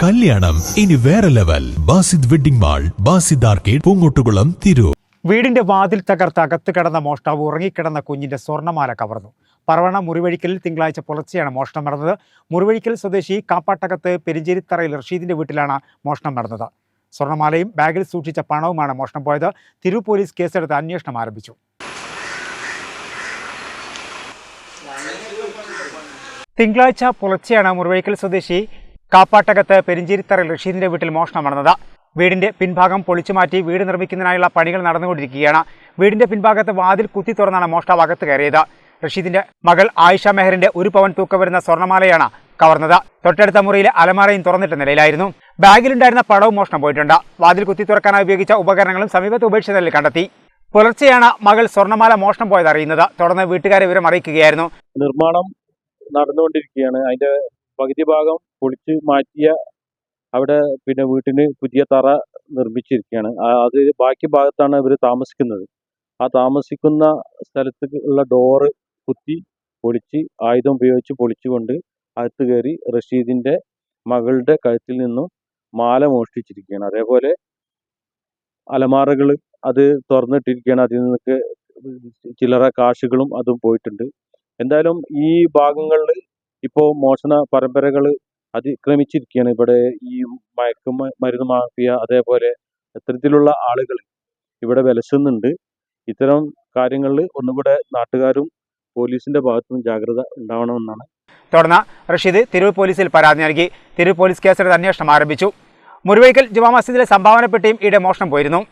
കല്യാണം ഇനി വേറെ level. Basid wedding mall, Basid arcade, Poongottukulam, Tirur. വീടിന്റെ വാതിൽ തകർത്ത് അകത്ത് കിടന്ന മോഷ്ടാവ് ഉറങ്ങിക്കിടന്ന കുഞ്ഞിന്റെ സ്വർണ്ണമാല കവർന്നു. പറവണ മുറിവഴിക്കലിൽ തിങ്കളാഴ്ച പുലർച്ചെയാണ് മോഷണം നടന്നത്. മുറിവഴിക്കൽ സ്വദേശി കാപ്പാട്ടകത്ത് പെരിഞ്ചേരിത്തറയിൽ റഷീദിന്റെ വീട്ടിലാണ് മോഷണം നടന്നത്. സ്വർണ്ണമാലയും ബാഗിൽ സൂക്ഷിച്ച പണവുമാണ് മോഷണം പോയത്. തിരൂർ പോലീസ് കേസെടുത്ത് അന്വേഷണം ആരംഭിച്ചു. തിങ്കളാഴ്ച പുലർച്ചെയാണ് മുറിവഴിക്കൽ സ്വദേശി കാപ്പാട്ടകത്ത് പെരിഞ്ചേരിത്തറയിൽ റഷീദിന്റെ വീട്ടിൽ മോഷണം നടന്നത്. വീടിന്റെ പിൻഭാഗം പൊളിച്ചുമാറ്റി വീട് നിർമ്മിക്കുന്നതിനായുള്ള പണികൾ നടന്നുകൊണ്ടിരിക്കുകയാണ്. വീടിന്റെ പിൻഭാഗത്ത് വാതിൽ കുത്തി തുറന്നാണ് മോഷ്ടാവ് അകത്ത് കയറിയത്. റഷീദിന്റെ മകൾ ആയിഷ മെഹറിന്റെ 1 പവൻ തൂക്കം വരുന്ന സ്വർണ്ണമാലയാണ് കവർന്നത്. തൊട്ടടുത്ത മുറിയിലെ അലമാരയും തുറന്നിട്ട നിലയിലായിരുന്നു. ബാഗിലുണ്ടായിരുന്ന പണവും മോഷണം പോയിട്ടുണ്ട്. വാതിൽ കുത്തി തുറക്കാനായി ഉപയോഗിച്ച ഉപകരണങ്ങളും സമീപത്ത് ഉപേക്ഷിച്ച നിലയിൽ കണ്ടെത്തി. പുലർച്ചെയാണ് മകൾ സ്വർണ്ണമാല മോഷണം പോയത് അറിയുന്നത്. തുടർന്ന് വീട്ടുകാരെ വിവരം അറിയിക്കുകയായിരുന്നു. നിർമ്മാണം നടന്നുകൊണ്ടിരിക്കുകയാണ്. അതിന്റെ പകുതി ഭാഗം പൊളിച്ച് മാറ്റിയ അവിടെ വീട്ടിന് പുതിയ തറ നിർമ്മിച്ചിരിക്കുകയാണ്. അത് ബാക്കി ഭാഗത്താണ് ഇവർ താമസിക്കുന്നത്. ആ താമസിക്കുന്ന സ്ഥലത്ത് ഉള്ള ഡോറ് കുത്തി പൊളിച്ച് ആയുധം ഉപയോഗിച്ച് പൊളിച്ചുകൊണ്ട് അകത്ത് കയറി റഷീദിന്റെ മകളുടെ കഴുത്തിൽ നിന്നും മാല മോഷ്ടിച്ചിരിക്കുകയാണ്. അതേപോലെ അലമാറകൾ അത് തുറന്നിട്ടിരിക്കുകയാണ്. അതിൽ നിന്നൊക്കെ ചില്ലറ കാശുകളും അതും പോയിട്ടുണ്ട്. എന്തായാലും ഈ ഭാഗങ്ങളിൽ ഇപ്പോൾ മോഷണ പരമ്പരകൾ അതിക്രമിച്ചിരിക്കുകയാണ്. ഇവിടെ ഈ മരുന്ന് മാഫിയ അതേപോലെ ഇത്തരത്തിലുള്ള ആളുകൾ ഇവിടെ വിലസുന്നുണ്ട്. ഇത്തരം കാര്യങ്ങളിൽ ഒന്നുകൂടെ നാട്ടുകാരും പോലീസിന്റെ ഭാഗത്തുനിന്നും ജാഗ്രത ഉണ്ടാവണമെന്നാണ്. തുടർന്ന് റഷീദ് തിരൂർ പോലീസിൽ പരാതി നൽകി. തിരൂർ പോലീസ് കേസെടുത്ത് അന്വേഷണം ആരംഭിച്ചു. മുറിവഴിക്കൽ ജുമാ മസ്ജിദിലെ സംഭാവന പെട്ടിയും ഈയിടെ മോഷണം പോയിരുന്നു.